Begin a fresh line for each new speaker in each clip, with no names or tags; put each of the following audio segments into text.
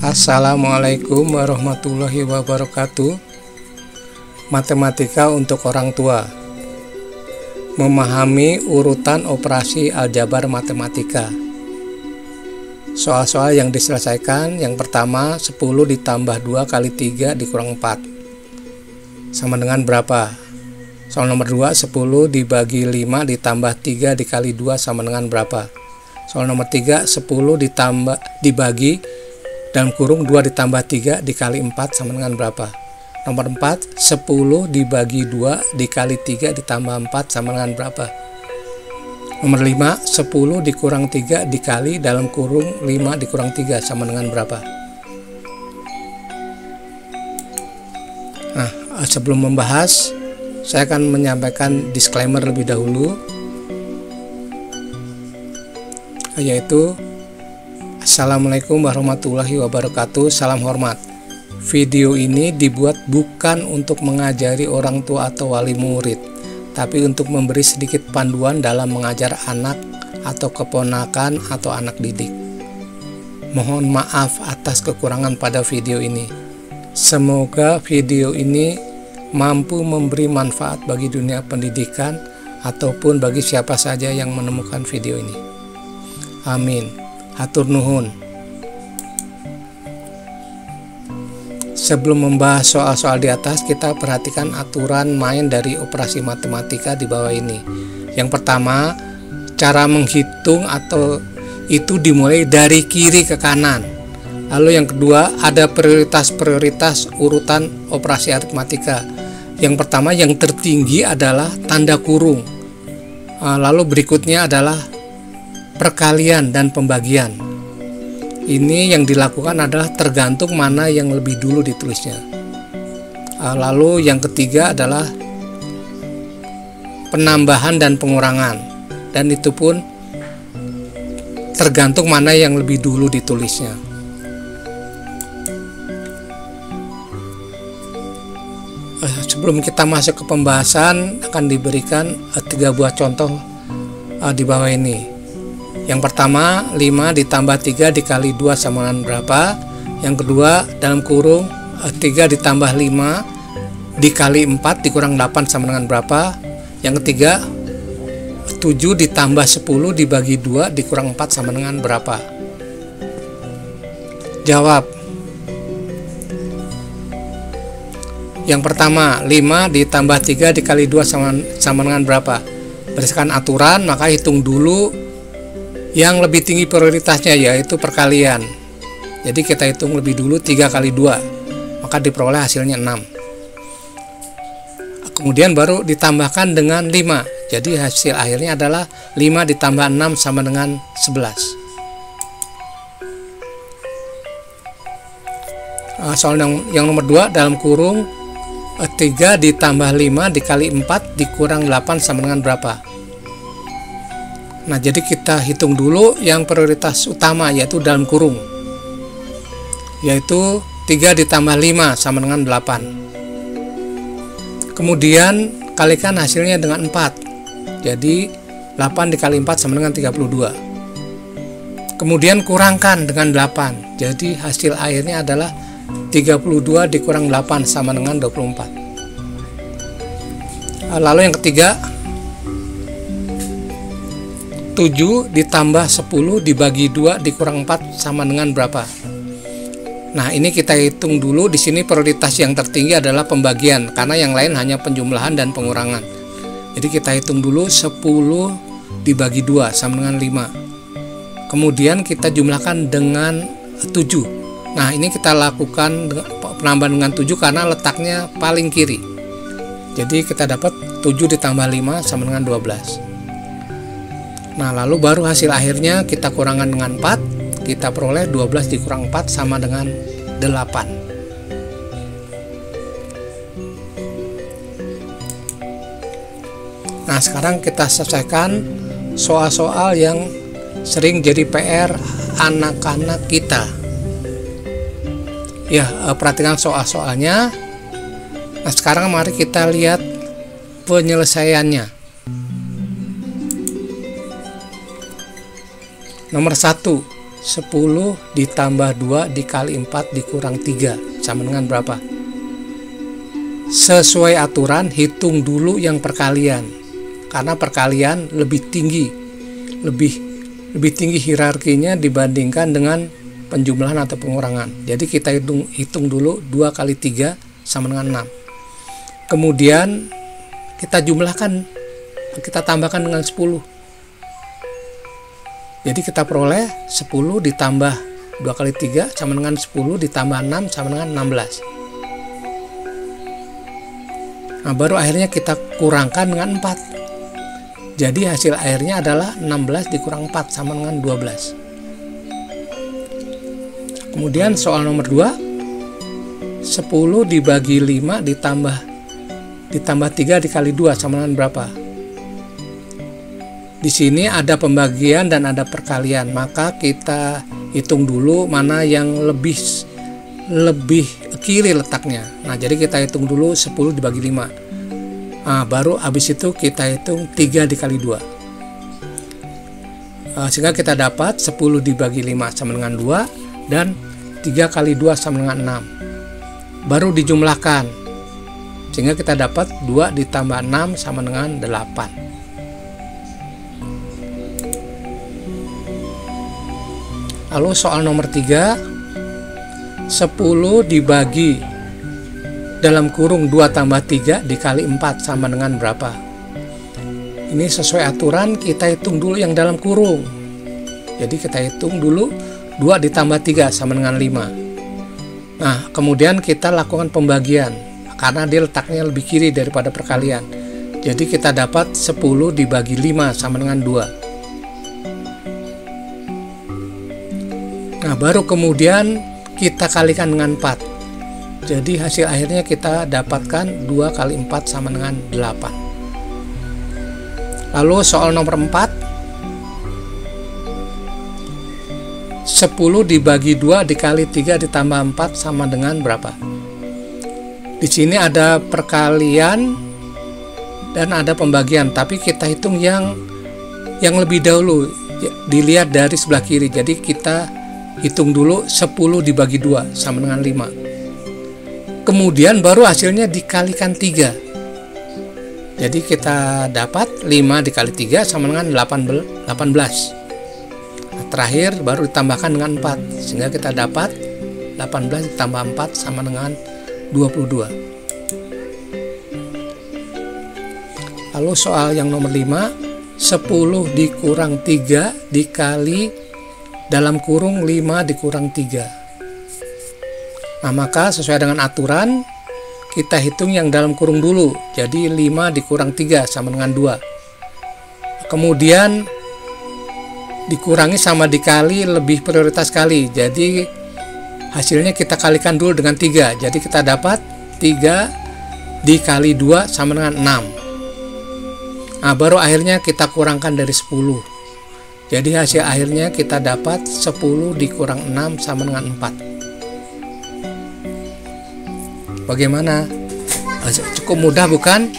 Assalamualaikum warahmatullahi wabarakatuh. Matematika untuk orang tua. Memahami urutan operasi aljabar matematika. Soal-soal yang diselesaikan, yang pertama 10 ditambah 2 kali 3 dikurang 4 sama dengan berapa? Soal nomor 2, 10 dibagi 5 ditambah 3 dikali 2 sama dengan berapa? Soal nomor 3, 10 dibagi dalam kurung 2 ditambah 3 dikali 4 sama dengan berapa? Nomor 4, 10 dibagi 2 dikali 3 ditambah 4 sama dengan berapa? Nomor 5, 10 dikurang 3 dikali dalam kurung 5 dikurang 3 sama dengan berapa? Nah, sebelum membahas, saya akan menyampaikan disclaimer lebih dahulu, yaitu Assalamualaikum warahmatullahi wabarakatuh, salam hormat. Video ini dibuat bukan untuk mengajari orang tua atau wali murid, tapi untuk memberi sedikit panduan dalam mengajar anak atau keponakan atau anak didik. Mohon maaf atas kekurangan pada video ini. Semoga video ini mampu memberi manfaat bagi dunia pendidikan ataupun bagi siapa saja yang menemukan video ini. Amin. Hatur nuhun. Sebelum membahas soal-soal di atas, kita perhatikan aturan main dari operasi matematika di bawah ini. Yang pertama, cara menghitung atau itu dimulai dari kiri ke kanan. Lalu yang kedua, ada prioritas-prioritas urutan operasi aritmatika. Yang pertama, yang tertinggi adalah tanda kurung. Lalu berikutnya adalah perkalian dan pembagian. Ini yang dilakukan adalah tergantung mana yang lebih dulu ditulisnya. Lalu yang ketiga adalah penambahan dan pengurangan, dan itu pun tergantung mana yang lebih dulu ditulisnya. Sebelum kita masuk ke pembahasan, akan diberikan 3 buah contoh di bawah ini. Yang pertama, 5 ditambah 3 dikali 2 sama dengan berapa? Yang kedua, dalam kurung 3 ditambah 5 dikali 4 dikurang 8 sama dengan berapa? Yang ketiga, 7 ditambah 10 dibagi 2 dikurang 4 sama dengan berapa? Jawab. Yang pertama, 5 ditambah 3 dikali 2 sama dengan berapa? Berdasarkan aturan, maka hitung dulu yang lebih tinggi prioritasnya, yaitu perkalian. Jadi kita hitung lebih dulu 3 kali 2, maka diperoleh hasilnya 6. Kemudian baru ditambahkan dengan 5. Jadi hasil akhirnya adalah 5 ditambah 6 sama dengan 11. Soal yang nomor 2, dalam kurung 3 ditambah 5 dikali 4 dikurang 8 sama dengan berapa? Nah, jadi kita hitung dulu yang prioritas utama, yaitu dalam kurung, yaitu 3 ditambah 5 sama dengan 8. Kemudian kalikan hasilnya dengan 4. Jadi 8 dikali 4 sama dengan 32. Kemudian kurangkan dengan 8. Jadi hasil akhirnya adalah 32 dikurang 8 sama dengan 24. Lalu yang ketiga, 7 ditambah 10 dibagi 2 dikurang 4 sama dengan berapa? Nah, ini kita hitung dulu. Di sini prioritas yang tertinggi adalah pembagian, karena yang lain hanya penjumlahan dan pengurangan. Jadi kita hitung dulu 10 dibagi 2 sama dengan 5. Kemudian kita jumlahkan dengan 7. Nah, ini kita lakukan penambahan dengan 7 karena letaknya paling kiri. Jadi kita dapat 7 ditambah 5 sama dengan 12. Nah, lalu baru hasil akhirnya kita kurangkan dengan 4, kita peroleh 12 dikurang 4 sama dengan 8. Nah, sekarang kita selesaikan soal-soal yang sering jadi PR anak-anak kita. Ya, perhatikan soal-soalnya. Nah, sekarang mari kita lihat penyelesaiannya. Nomor 1, 10 ditambah 2 dikali 4 dikurang 3 sama dengan berapa? Sesuai aturan hitung dulu yang perkalian, karena perkalian lebih tinggi, lebih tinggi hierarkinya dibandingkan dengan penjumlahan atau pengurangan. Jadi kita hitung dulu 2 kali 3 sama dengan 6. Kemudian kita jumlahkan, kita tambahkan dengan 10. Jadi kita peroleh 10 ditambah 2 kali 3 sama dengan 10 ditambah 6 sama dengan 16. Nah, baru akhirnya kita kurangkan dengan 4. Jadi hasil akhirnya adalah 16 dikurang 4 sama dengan 12. Kemudian soal nomor 2, 10 dibagi 5 ditambah 3 dikali 2 sama dengan berapa? Di sini ada pembagian dan ada perkalian, maka kita hitung dulu mana yang lebih kiri letaknya. Nah, jadi kita hitung dulu 10 dibagi 5. Nah, baru habis itu kita hitung 3 dikali 2. Sehingga kita dapat 10 dibagi 5 sama dengan 2 dan 3 kali 2 sama dengan 6. Baru dijumlahkan, sehingga kita dapat 2 ditambah 6 sama dengan 8. Lalu soal nomor 3, 10 dibagi dalam kurung 2 tambah 3 dikali 4 sama dengan berapa? Ini sesuai aturan, kita hitung dulu yang dalam kurung. Jadi kita hitung dulu 2 ditambah 3 sama dengan 5. Nah, kemudian kita lakukan pembagian, karena dia letaknya lebih kiri daripada perkalian. Jadi kita dapat 10 dibagi 5 sama dengan 2. Nah, baru kemudian kita kalikan dengan 4. Jadi hasil akhirnya kita dapatkan 2 kali 4 sama dengan 8. Lalu soal nomor 4, 10 dibagi 2 dikali 3 ditambah 4 sama dengan berapa? Di sini ada perkalian dan ada pembagian, tapi kita hitung yang lebih dahulu, dilihat dari sebelah kiri. Jadi kita hitung dulu 10 dibagi 2 sama dengan 5. Kemudian baru hasilnya dikalikan 3. Jadi kita dapat 5 dikali 3 sama dengan 18. Nah, terakhir baru ditambahkan dengan 4, sehingga kita dapat 18 ditambah 4 sama dengan 22. Lalu soal yang nomor 5, 10 dikurang 3 dikali dalam kurung 5 dikurang 3. Nah, maka sesuai dengan aturan kita hitung yang dalam kurung dulu. Jadi 5 dikurang 3 sama dengan 2. Kemudian dikurangi sama dikali lebih prioritas kali. Jadi hasilnya kita kalikan dulu dengan 3. Jadi kita dapat 3 dikali 2 sama dengan 6. Nah, baru akhirnya kita kurangkan dari 10. Jadi hasil akhirnya kita dapat 10 dikurang 6 sama dengan 4. Bagaimana? Cukup mudah bukan?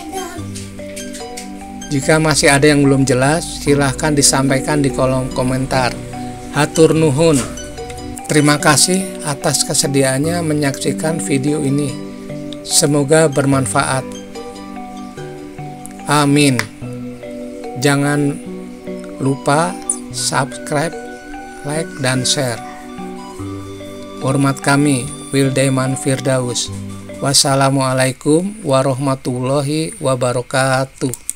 Jika masih ada yang belum jelas, silahkan disampaikan di kolom komentar. Hatur nuhun. Terima kasih atas kesediaannya menyaksikan video ini. Semoga bermanfaat. Amin. Jangan lupa subscribe, like, dan share. Hormat kami, Wildeman Firdaus. Wassalamualaikum warahmatullahi wabarakatuh.